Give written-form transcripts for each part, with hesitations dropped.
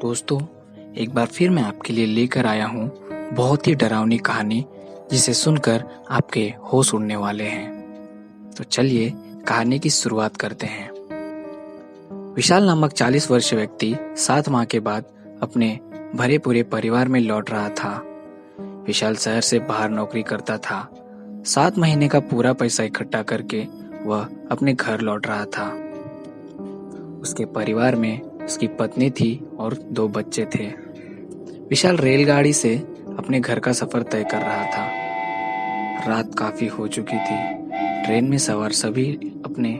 दोस्तों, एक बार फिर मैं आपके लिए लेकर आया हूँ बहुत ही डरावनी कहानी, जिसे सुनकर आपके होश उड़ने वाले हैं। तो चलिए कहानी की शुरुआत करते हैं। विशाल नामक 40 वर्षीय व्यक्ति 7 माह के बाद अपने भरे पूरे परिवार में लौट रहा था। विशाल शहर से बाहर नौकरी करता था। 7 महीने का पूरा पैसा इकट्ठा करके वह अपने घर लौट रहा था। उसके परिवार में उसकी पत्नी थी और 2 बच्चे थे। विशाल रेलगाड़ी से अपने घर का सफर तय कर रहा था। रात काफी हो चुकी थी। ट्रेन में सवार सभी अपने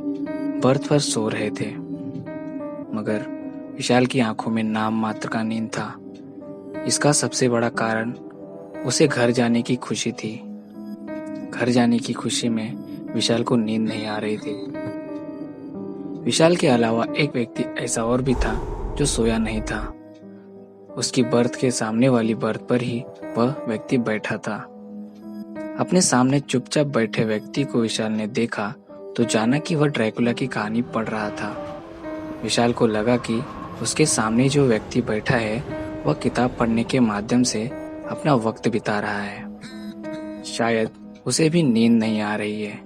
बर्थ पर सो रहे थे, मगर विशाल की आंखों में नाम मात्र का नींद था। इसका सबसे बड़ा कारण उसे घर जाने की खुशी थी। घर जाने की खुशी में विशाल को नींद नहीं आ रही थी। विशाल के अलावा एक व्यक्ति ऐसा और भी था जो सोया नहीं था। उसकी बर्थ के सामने वाली बर्थ पर ही वह व्यक्ति बैठा था। अपने सामने चुपचाप बैठे व्यक्ति को विशाल ने देखा तो जाना कि वह ड्रैकुला की कहानी पढ़ रहा था। विशाल को लगा कि उसके सामने जो व्यक्ति बैठा है वह किताब पढ़ने के माध्यम से अपना वक्त बिता रहा है। शायद उसे भी नींद नहीं आ रही है।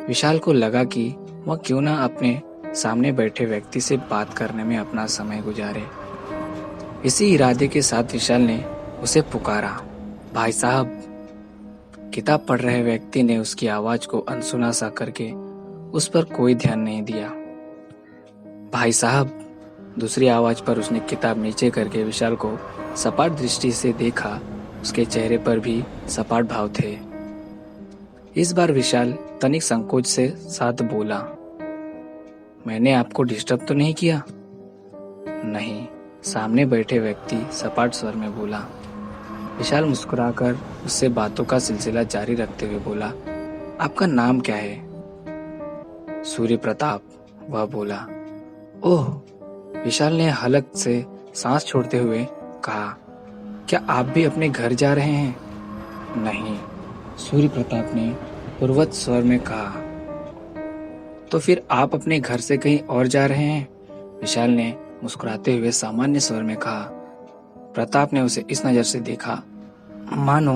विशाल को लगा कि वह क्यों ना अपने सामने बैठे व्यक्ति से बात करने में अपना समय गुजारे। इसी इरादे के साथ विशाल ने उसे पुकारा, भाई साहब। किताब पढ़ रहे व्यक्ति ने उसकी आवाज को अनसुना सा करके उस पर कोई ध्यान नहीं दिया। भाई साहब। दूसरी आवाज पर उसने किताब नीचे करके विशाल को सपाट दृष्टि से देखा। उसके चेहरे पर भी सपाट भाव थे। इस बार विशाल तनिक संकोच से साथ बोला, मैंने आपको डिस्टर्ब तो नहीं किया? नहीं, सामने बैठे व्यक्ति सपाट स्वर में बोला। विशाल मुस्कुराकर उससे बातों का सिलसिला जारी रखते हुए बोला, आपका नाम क्या है? सूर्य प्रताप, वह बोला। ओह, विशाल ने हलक से सांस छोड़ते हुए कहा, क्या आप भी अपने घर जा रहे हैं? नहीं, सूर्य प्रताप ने पूर्वत स्वर में कहा। तो फिर आप अपने घर से कहीं और जा रहे हैं? विशाल ने मुस्कुराते हुए सामान्य स्वर में कहा। प्रताप ने उसे इस नजर से देखा मानो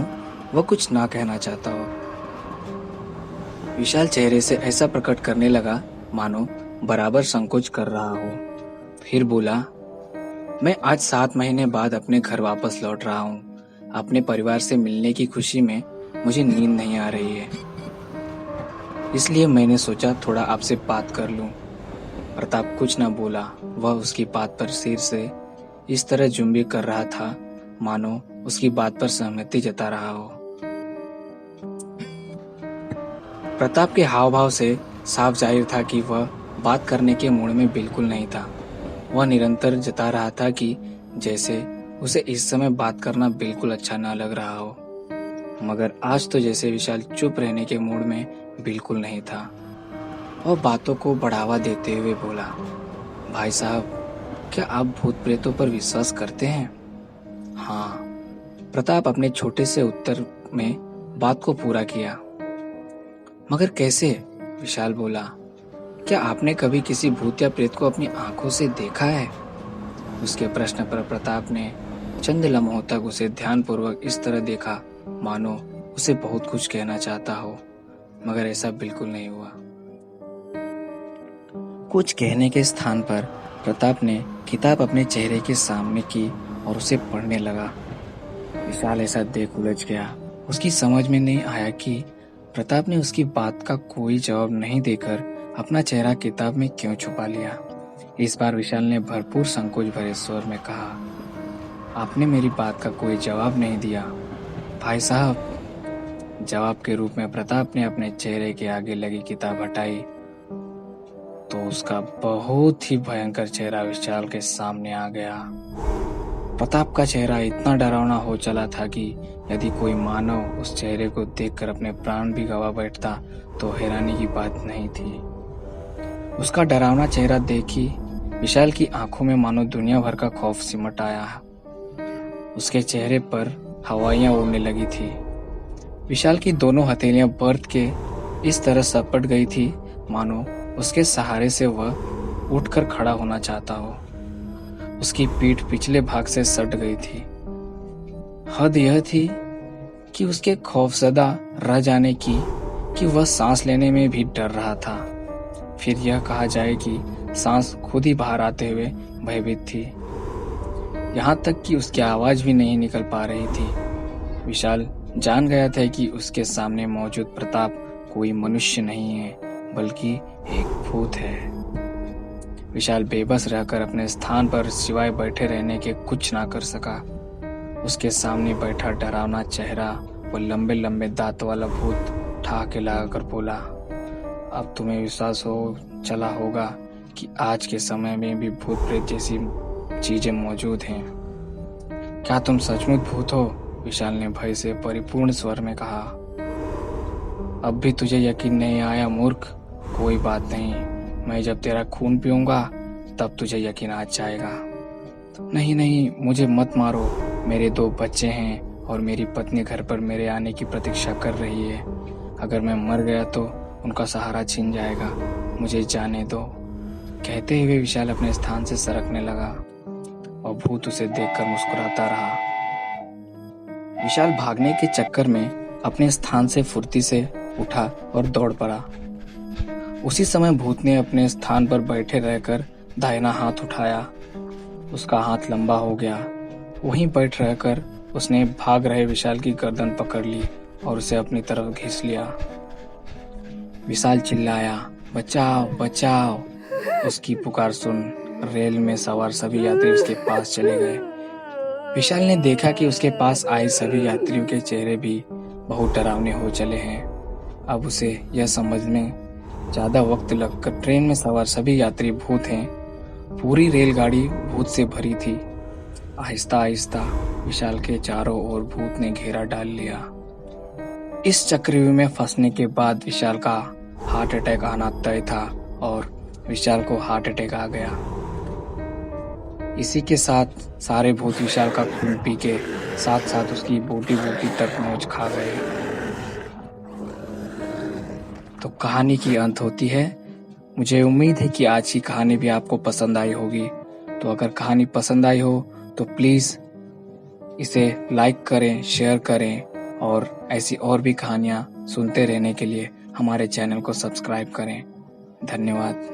वह कुछ ना कहना चाहता हो। विशाल चेहरे से ऐसा प्रकट करने लगा मानो बराबर संकोच कर रहा हो। फिर बोला, मैं आज 7 महीने बाद अपने घर वापस लौट रहा हूँ। अपने परिवार से मिलने की खुशी में मुझे नींद नहीं आ रही है, इसलिए मैंने सोचा थोड़ा आपसे बात कर लूं। प्रताप कुछ न बोला। वह उसकी बात पर सिर से इस तरह जुम्बी कर रहा था मानो उसकी बात पर सहमति जता रहा हो। प्रताप के हाव भाव से साफ जाहिर था कि वह बात करने के मूड में बिल्कुल नहीं था। वह निरंतर जता रहा था कि जैसे उसे इस समय बात करना बिल्कुल अच्छा ना लग रहा हो, मगर आज तो जैसे विशाल चुप रहने के मूड में बिल्कुल नहीं था। वह बातों को बढ़ावा देते हुए बोला, भाई साहब, क्या आप भूत प्रेतों पर विश्वास करते हैं? हाँ, प्रताप अपने छोटे से उत्तर में बात को पूरा किया। मगर कैसे? विशाल बोला, क्या आपने कभी किसी भूत या प्रेत को अपनी आंखों से देखा है? उसके प्रश्न पर प्रताप ने चंद लम्हों तक उसे ध्यानपूर्वक इस तरह देखा मानो उसे बहुत कुछ कहना चाहता हो, मगर ऐसा बिल्कुल नहीं हुआ। कुछ कहने के स्थान पर प्रताप ने किताब अपने चेहरे के सामने की और उसे पढ़ने लगा। विशाल ऐसा देख उलझ गया। उसकी समझ में नहीं आया कि प्रताप ने उसकी बात का कोई जवाब नहीं देकर अपना चेहरा किताब में क्यों छुपा लिया। इस बार विशाल ने भरपूर संकोच भरे स्वर में कहा, आपने मेरी बात का कोई जवाब नहीं दिया भाई साहब। जवाब के रूप में प्रताप ने अपने चेहरे के आगे लगी किताब हटाई तो उसका बहुत ही भयंकर चेहरा विशाल के सामने आ गया। प्रताप का चेहरा इतना डरावना हो चला था कि यदि कोई मानव उस चेहरे को देखकर अपने प्राण भी गंवा बैठता तो हैरानी की बात नहीं थी। उसका डरावना चेहरा देखी विशाल की आंखों में मानो दुनिया भर का खौफ सिमट आया। उसके चेहरे पर हवाइयां उड़ने लगी थी। विशाल की दोनों हथेलियां बर्थ के इस तरह सपट गई थी मानो उसके सहारे से वह उठकर खड़ा होना चाहता हो। उसकी पीठ पिछले भाग से सट गई थी। हद यह थी कि उसके खौफजदा रह जाने की कि वह सांस लेने में भी डर रहा था। फिर यह कहा जाए कि सांस खुद ही बाहर आते हुए भयभीत थी। यहाँ तक कि उसकी आवाज भी नहीं निकल पा रही थी। विशाल जान गया था कि उसके सामने मौजूद प्रताप कोई मनुष्य नहीं है, बल्कि एक भूत है। विशाल बेबस रहकर अपने स्थान पर सिवाय बैठे रहने के कुछ ना कर सका। उसके सामने बैठा डरावना चेहरा और लंबे लंबे दांत वाला भूत ठहाके लगाकर बोला, अब तुम्हें विश्वास हो चला होगा कि आज के समय में भी भूत प्रेत जैसी चीजें मौजूद हैं। क्या तुम सचमुच भूत हो? विशाल ने भय से परिपूर्ण स्वर में कहा। अब भी तुझे यकीन नहीं आया मूर्ख? कोई बात नहीं, मैं जब तेरा खून पीऊंगा तब तुझे यकीन आ जाएगा। नहीं नहीं, मुझे मत मारो। मेरे 2 बच्चे हैं और मेरी पत्नी घर पर मेरे आने की प्रतीक्षा कर रही है। अगर मैं मर गया तो उनका सहारा छिन जाएगा। मुझे जाने दो। कहते हुए विशाल अपने स्थान से सरकने लगा और भूत उसे देखकर मुस्कुराता रहा। विशाल भागने के चक्कर में अपने स्थान से फुर्ती से उठा और दौड़ पड़ा। उसी समय भूत ने अपने स्थान पर बैठे रहकर दाहिना हाथ उठाया। उसका हाथ लंबा हो गया। वहीं बैठ रहकर उसने भाग रहे विशाल की गर्दन पकड़ ली और उसे अपनी तरफ खींच लिया। विशाल चिल्लाया, बचाओ बचाओ। उसकी पुकार सुन रेल में सवार सभी यात्री उसके पास चले गए। विशाल ने देखा कि उसके पास आए सभी यात्रियों के चेहरे भी बहुत डरावने हो चले हैं। अब उसे यह समझने ज्यादा वक्त लगकर ट्रेन में सवार सभी यात्री भूत हैं। पूरी रेलगाड़ी भूत से भरी थी। आहिस्ता आहिस्ता विशाल के चारों ओर भूत ने घेरा डाल लिया। इस चक्रव्यूह में फंसने के बाद विशाल का हार्ट अटैक आना तय था और विशाल को हार्ट अटैक आ गया। इसी के साथ सारे भूत विशाल का खून पी के साथ साथ उसकी बोटी बोटी तक नोच खा गए। तो कहानी की अंत होती है। मुझे उम्मीद है कि आज की कहानी भी आपको पसंद आई होगी। तो अगर कहानी पसंद आई हो तो प्लीज़ इसे लाइक करें, शेयर करें और ऐसी और भी कहानियाँ सुनते रहने के लिए हमारे चैनल को सब्सक्राइब करें। धन्यवाद।